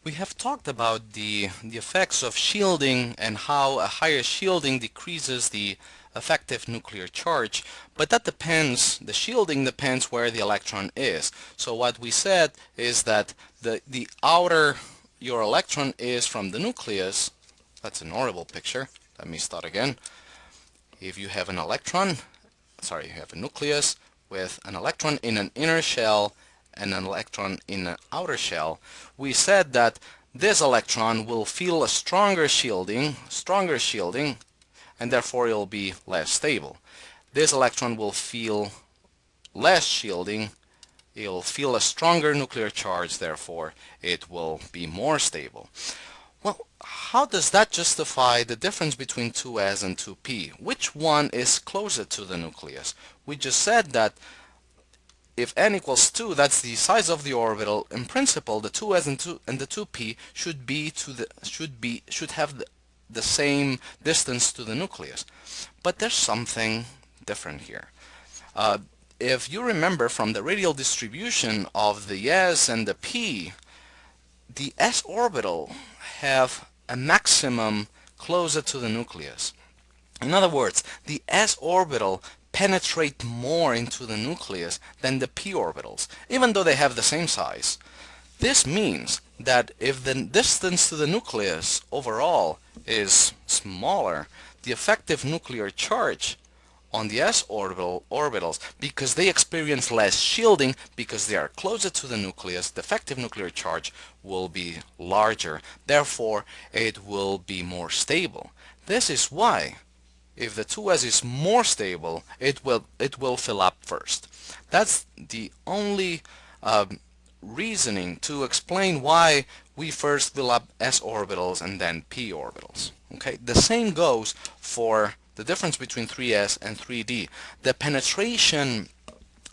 We have talked about the effects of shielding and how a higher shielding decreases the effective nuclear charge, but that depends, the shielding depends where the electron is. So what we said is that the outer your electron is from the nucleus. That's an horrible picture. Let me start again. If you have an electron, sorry, you have a nucleus with an electron in an inner shell and an electron in an outer shell, we said that this electron will feel a stronger shielding, and therefore it will be less stable. This electron will feel less shielding, it will feel a stronger nuclear charge, therefore it will be more stable. Well, how does that justify the difference between 2s and 2p? Which one is closer to the nucleus? We just said that if n equals 2, that's the size of the orbital. In principle, the 2s and the 2p should have the same distance to the nucleus. But there's something different here. If you remember from the radial distribution of the s and the p, the s orbital have a maximum closer to the nucleus. In other words, the s orbital penetrate more into the nucleus than the p orbitals, even though they have the same size. This means that if the distance to the nucleus overall is smaller, the effective nuclear charge on the s orbitals, because they experience less shielding, because they are closer to the nucleus, the effective nuclear charge will be larger. Therefore, it will be more stable. This is why, if the 2s is more stable, it will fill up first. That's the only reasoning to explain why we first fill up s orbitals and then p orbitals. Okay, the same goes for the difference between 3s and 3d. The penetration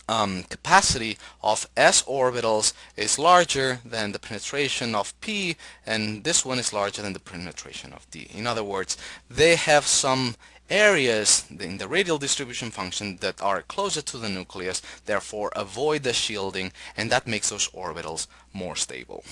capacity of s orbitals is larger than the penetration of p, and this one is larger than the penetration of d. In other words, they have some areas in the radial distribution function that are closer to the nucleus, therefore avoid the shielding, and that makes those orbitals more stable.